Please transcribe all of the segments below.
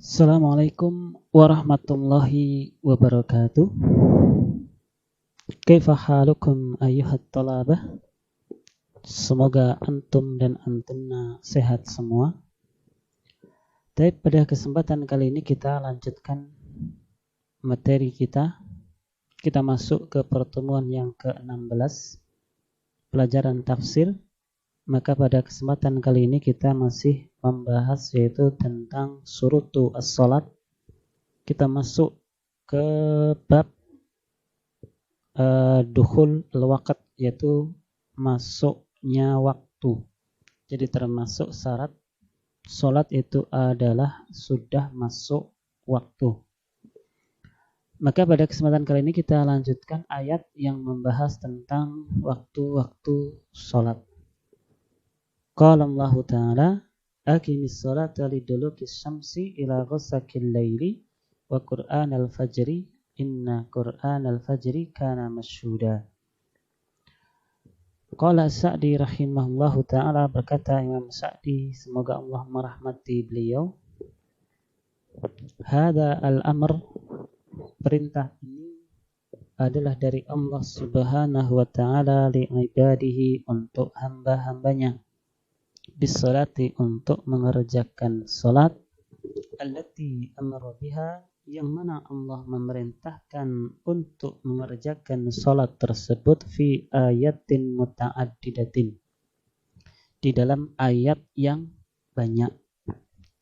Assalamualaikum warahmatullahi wabarakatuh. Kaifa halukum ayyuhat talabah? Semoga antum dan antunna sehat semua. Tapi pada kesempatan kali ini kita lanjutkan materi kita. Kita masuk ke pertemuan yang ke-16, pelajaran tafsir. Maka pada kesempatan kali ini kita masih membahas yaitu tentang surutu as-salat. Kita masuk ke bab dukhul al-waqt, yaitu masuknya waktu. Jadi termasuk syarat salat itu adalah sudah masuk waktu. Maka pada kesempatan kali ini kita lanjutkan ayat yang membahas tentang waktu-waktu salat. Qala Allah Ta'ala, aqimis salata lidulukis syamsi ila ghasaqil laili wa qur'anal fajri inna qur'anal fajri kana masyhuda. Qala Sa'di rahimahullahu ta'ala, berkata Imam Sa'di, semoga Allah merahmati beliau, hada al-amr, perintah ini adalah dari Allah subhanahu wa ta'ala li'ibadihi, untuk hamba-hambanya, bisalati, untuk mengerjakan salat, allati amara biha, yang mana Allah memerintahkan untuk mengerjakan salat tersebut, fi ayatin muta'addidatin, di dalam ayat yang banyak.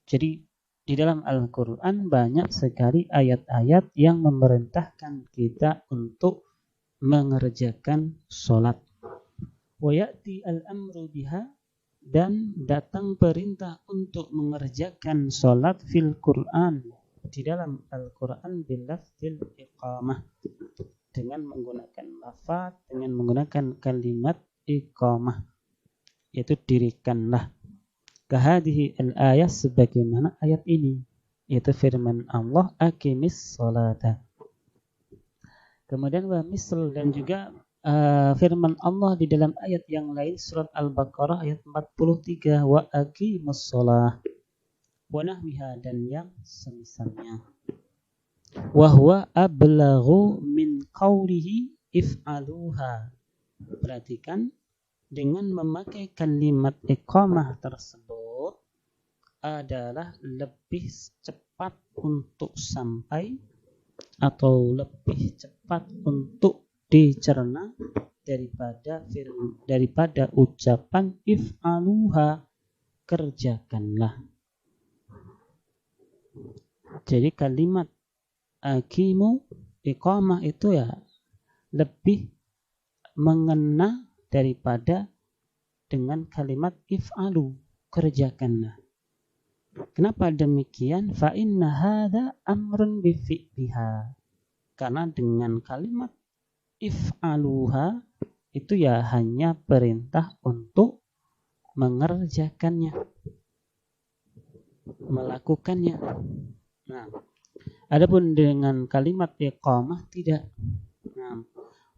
Jadi di dalam Al-Quran banyak sekali ayat-ayat yang memerintahkan kita untuk mengerjakan salat. Wa ya'ti al-amru biha, dan datang perintah untuk mengerjakan salat fil Quran, di dalam Al-Quran, bilafzil iqamah, dengan menggunakan lafaz, dengan menggunakan kalimat iqamah, yaitu dirikanlah. Kahadihi al-ayat, sebagaimana ayat ini, yaitu firman Allah, aqimis salata. Kemudian wa misl, dan juga firman Allah di dalam ayat yang lain, surat Al-Baqarah ayat 43, wa aqimus shalah wa nahwiha, dan yang semisalnya. Wa huwa ablaghu min qawlihi if'aluha. Perhatikan, dengan memakai kalimat iqamah tersebut adalah lebih cepat untuk sampai, atau lebih cepat untuk dicerna daripada ucapan if'aluha, kerjakanlah. Jadi kalimat aqimu, iqamah itu ya lebih mengena daripada dengan kalimat if'alu, kerjakanlah. Kenapa demikian? Fa inna hadza amrun bi fi'liha. Karena dengan kalimat if'aluha itu ya hanya perintah untuk mengerjakannya, melakukannya. Nah, adapun dengan kalimat iqamah tidak. Nah,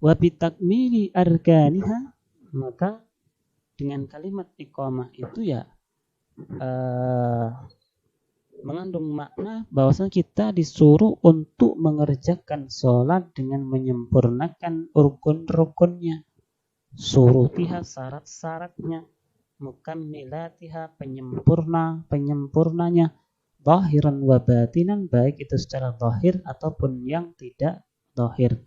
wa bi takmili arkaniha, maka dengan kalimat iqamah itu ya mengandung makna bahwasanya kita disuruh untuk mengerjakan sholat dengan menyempurnakan rukun-rukunnya, surutiha, syarat-syaratnya, mukammilatiha, penyempurnanya, zahiran wa batinan, baik itu secara zahir ataupun yang tidak zahir.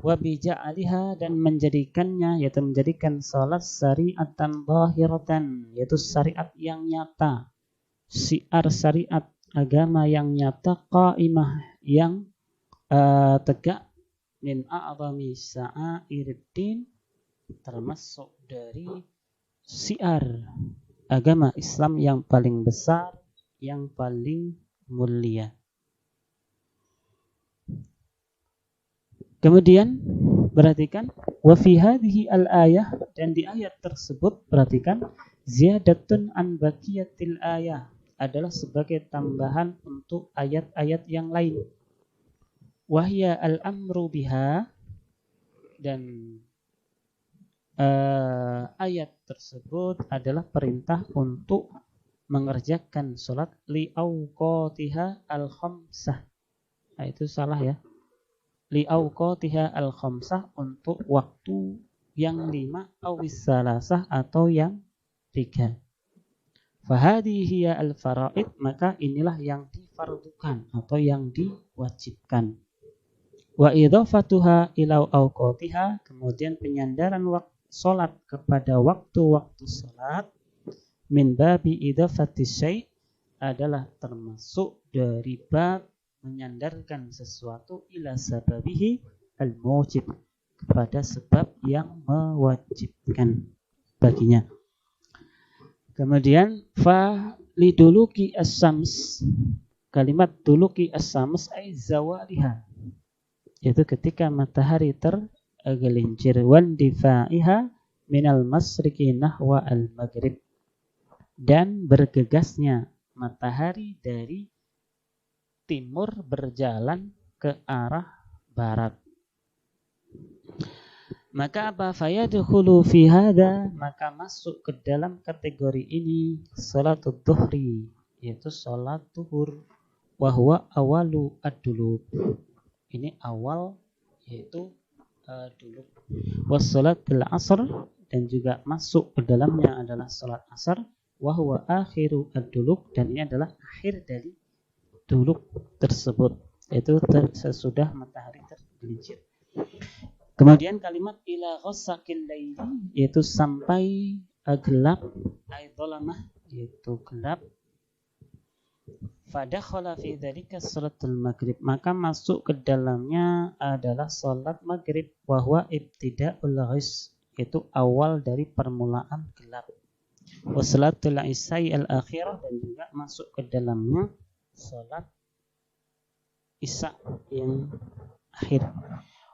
Wa bija'aliha, dan menjadikannya, yaitu menjadikan sholat syariatan zahiratan, yaitu syariat yang nyata, syiar syariat agama yang nyata, qaimah, yang tegak, min a'zami sya'iriddin, termasuk dari syiar agama Islam yang paling besar, yang paling mulia. Kemudian perhatikan, wa fi hadhihi al-ayah, dan di ayat tersebut perhatikan, ziyadatun an baqiyatil ayah, adalah sebagai tambahan untuk ayat-ayat yang lain. Wahya al-amru biha, dan ayat tersebut adalah perintah untuk mengerjakan sholat li'auqatiha al-khamsah. Nah, itu salah ya. Li'auqatiha al-khamsah, untuk waktu yang 5, awis salasah atau yang 3. Fahadhi hiya al-faraid, maka inilah yang difardukan atau yang diwajibkan. Wa idhafatuha ila awqatiha, kemudian penyandaran salat kepada waktu-waktu salat, min babi idhafati syai', adalah termasuk dari bab menyandarkan sesuatu ila sababihi al-mujib, kepada sebab yang mewajibkan baginya. Kemudian fa liduluki as-syams, kalimat duluki as-syams ay zawaliha, yaitu ketika matahari tergelincir, wan difaiha minal masriqi nahwa al-maghrib, dan bergegasnya matahari dari timur berjalan ke arah barat. Maka apa? Fayadkhulu fi hadza, maka masuk ke dalam kategori ini salatul dhuhri, yaitu salat zuhur, wa huwa awalu ad-dulub. Ini awal, yaitu dulub. Was salatul asr, dan juga masuk ke dalamnya adalah salat asar, wa huwa akhiru ad-dulub, dan ini adalah akhir dari dulub tersebut, yaitu sesudah matahari tergelincir. Kemudian kalimat ila ghasaqil laili, yaitu sampai gelap, aidzalamah, yaitu gelap. Fadakhala fi dzalika salatul maghrib, maka masuk ke dalamnya adalah salat maghrib, wa huwa ibtida'ul ghis, yaitu awal dari permulaan gelap. Wa salatul isya'i al-akhirah, dan juga masuk ke dalamnya salat isya yang akhir.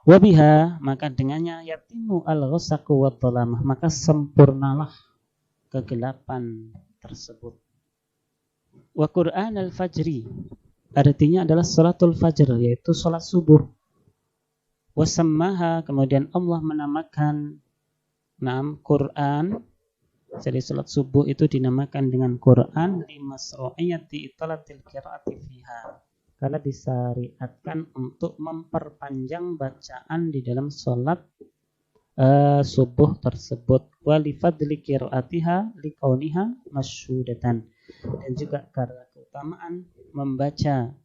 Wabiha, maka dengannya yatimu al-ghasaqu wadh-dhalamah, maka sempurnalah kegelapan tersebut. Wa Qur'an al-fajri, artinya adalah salatul fajr, yaitu salat subuh. Wasammaha, kemudian Allah menamakan Quran, jadi salat subuh itu dinamakan dengan Quran limasru'iyati italatil qira'ati fiha, karena disyariatkan untuk memperpanjang bacaan di dalam sholat subuh tersebut. Wa li fadli qiraatiha li kauniha masyhudatan, dan juga karena keutamaan membaca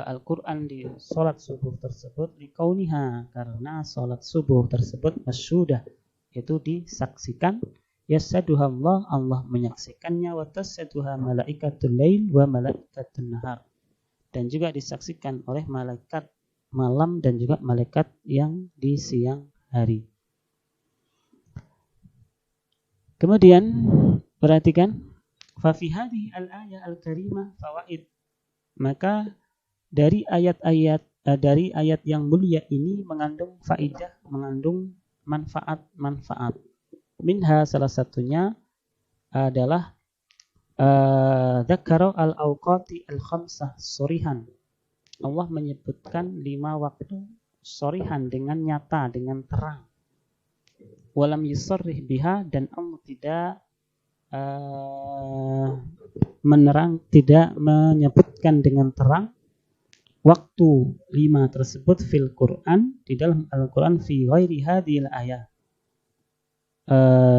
Al-Quran di sholat subuh tersebut, li kauniha, karena sholat subuh tersebut masyhudah, itu disaksikan. Yasaduha Allah, Allah menyaksikannya, wa tasaduha malaikatul lail wa malaikatul nahar, dan juga disaksikan oleh malaikat malam dan juga malaikat yang di siang hari. Kemudian perhatikan, fa fi hadhihi al-ayah al-karimah fawaid, maka dari ayat-ayat dari ayat yang mulia ini mengandung faidah, mengandung manfaat-manfaat. Minha, salah satunya adalah dzakara al-awqati al-khamsah sorihan, Allah menyebutkan 5 waktu sorihan, dengan nyata, dengan terang. Walam yusarrih biha, dan Allah tidak menyebutkan dengan terang waktu 5 tersebut fil Quran, di dalam Al-Quran, fi ghairi hadhil ayah,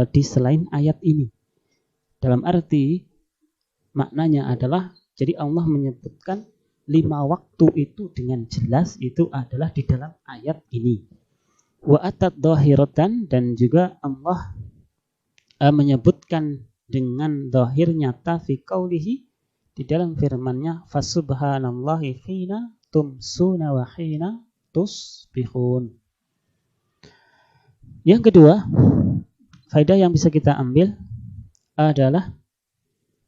di selain ayat ini. Dalam arti maknanya adalah, jadi Allah menyebutkan 5 waktu itu dengan jelas, itu adalah di dalam ayat ini. Wa atat dhahiratan, dan juga Allah menyebutkan dengan dhahir nyata fi qaulihi, di dalam firman-Nya, fasubhanallahi hina tumsuna wa hina tusbihun. Yang kedua, faedah yang bisa kita ambil adalah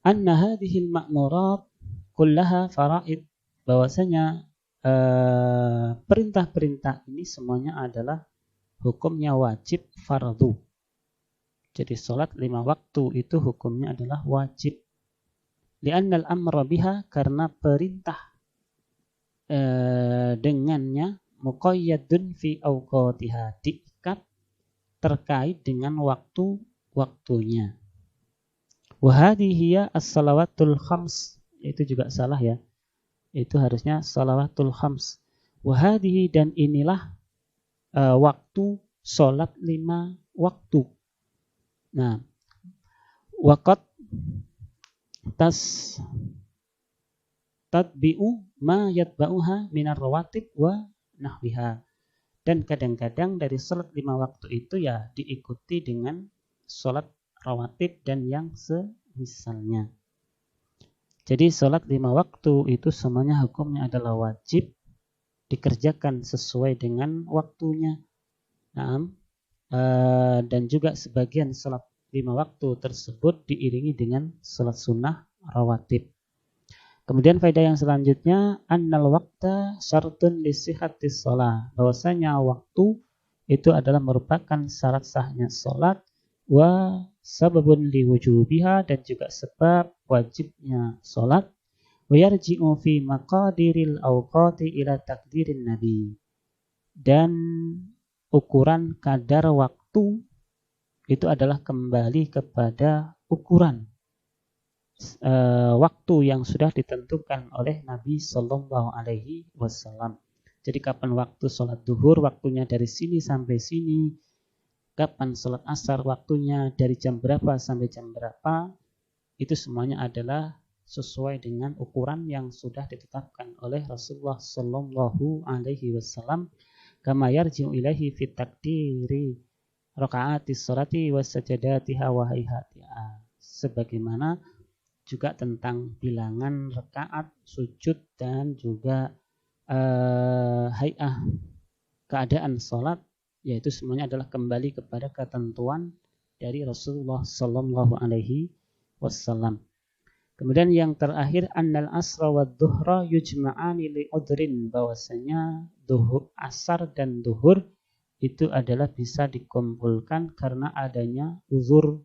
anna hadhil ma'murat kullaha faraid, bahwasanya perintah-perintah ini semuanya adalah hukumnya wajib fardu. Jadi salat 5 waktu itu hukumnya adalah wajib. Li'annal amra biha, karena perintah dengannya, muqayyadun fi awqatiha, diikat terkait dengan waktu-waktunya. Wa hadhihi as-salawatul khams. Itu juga salah ya. Itu harusnya salawatul khams. Wa hadhihi, dan inilah waktu salat 5 waktu. Nah, waqat tadbi'u ma yatba'uha minar rawatib wa nahwiha. Dan kadang-kadang dari salat 5 waktu itu ya diikuti dengan salat rawatib dan yang semisalnya. Jadi salat 5 waktu itu semuanya hukumnya adalah wajib dikerjakan sesuai dengan waktunya. Nah, dan juga sebagian salat 5 waktu tersebut diiringi dengan salat sunnah rawatib. Kemudian faedah yang selanjutnya, annal waqta syartun li sihhatis shalah, bahwasanya waktu itu adalah merupakan syarat sahnya salat, wa sababun li wujubiha, dan juga sebab wajibnya salat, wa yarji'u fi maqadiril awqati ila takdirin nabi, dan ukuran kadar waktu itu adalah kembali kepada ukuran waktu yang sudah ditentukan oleh Nabi Shallallahu Alaihi Wasallam. Jadi kapan waktu sholat duhur, waktunya dari sini sampai sini. Kapan sholat asar, waktunya dari jam berapa sampai jam berapa. Itu semuanya adalah sesuai dengan ukuran yang sudah ditetapkan oleh Rasulullah Shallallahu Alaihi Wasallam. Kama yarji'u ilaihi fit takdiri raka'atis sholati wasajadatiha wa hayatiha. Sebagaimana juga tentang bilangan rakaat, sujud, dan juga hay'ah keadaan sholat, yaitu semuanya adalah kembali kepada ketentuan dari Rasulullah Sallallahu Alaihi Wasallam. Kemudian yang terakhir, annal asra wa dhuhra yujma'ani li udrin, bahwasanya asar dan duhur itu adalah bisa dikumpulkan karena adanya uzur.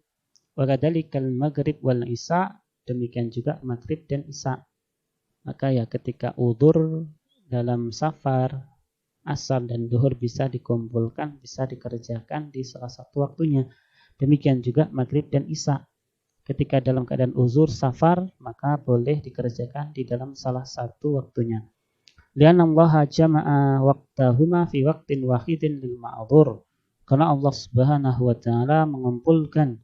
Wa kadzalikal maghrib wal isya, demikian juga maghrib dan isya. Maka ya ketika udzur dalam safar, asar dan duhur bisa dikumpulkan, bisa dikerjakan di salah satu waktunya. Demikian juga maghrib dan isya. Ketika dalam keadaan uzur safar, maka boleh dikerjakan di dalam salah satu waktunya. Lianna Allah jama'a waqtahuma fi waqtin wahidin lil ma'dzur. Karena Allah Subhanahu wa taala mengumpulkan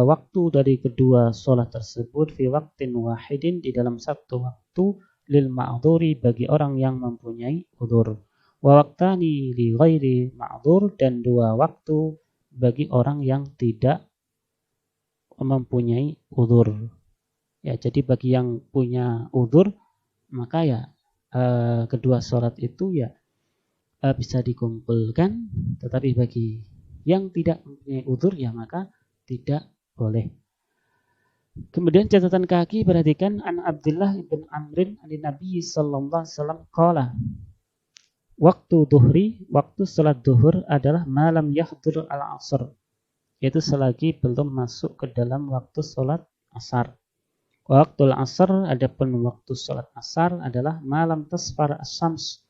waktu dari kedua sholat tersebut fi waqtin wahidin, di dalam satu waktu, lil ma'dzuri, bagi orang yang mempunyai udzur, wa waqtani li ghairi ma'dzur, dan dua waktu bagi orang yang tidak mempunyai udzur. Ya, jadi bagi yang punya udzur maka ya kedua sholat itu ya bisa dikumpulkan, tetapi bagi yang tidak mempunyai udzur ya maka tidak boleh. Kemudian catatan kaki, perhatikan, an Abdullah bin Amrin an Nabi sallallahu alaihi wasallam qala, waktu duhri, waktu salat duhur adalah malam yahdur al-asr, yaitu selagi belum masuk ke dalam waktu salat asar. Waktu al-asr, adapun waktu salat asar adalah malam tasfar as-syams,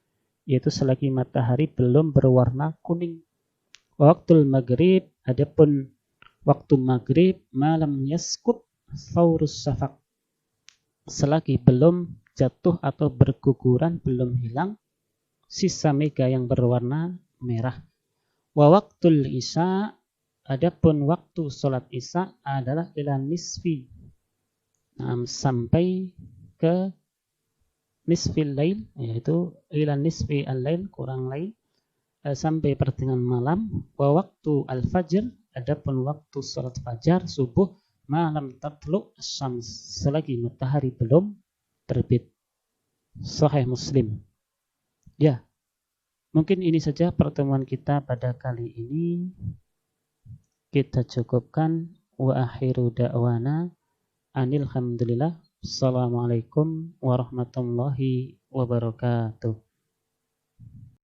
yaitu selagi matahari belum berwarna kuning. Waktu maghrib, adapun waktu maghrib, malam yaskut saurus safak, selagi belum jatuh atau berguguran, belum hilang sisa mega yang berwarna merah. Wa waktul isya, adapun waktu salat isya adalah ila nisfi, sampai ke nisfil lail, yaitu ila nisfi al-lail, kurang lail, sampai pertengahan malam. Wa waktu al-fajr, adapun waktu salat fajar subuh, malam tatlu as-syams, selagi matahari belum terbit. Sahih Muslim. Ya, mungkin ini saja pertemuan kita pada kali ini. Kita cukupkan. Wa akhiru da'wana anil hamdulillah. Assalamualaikum warahmatullahi wabarakatuh.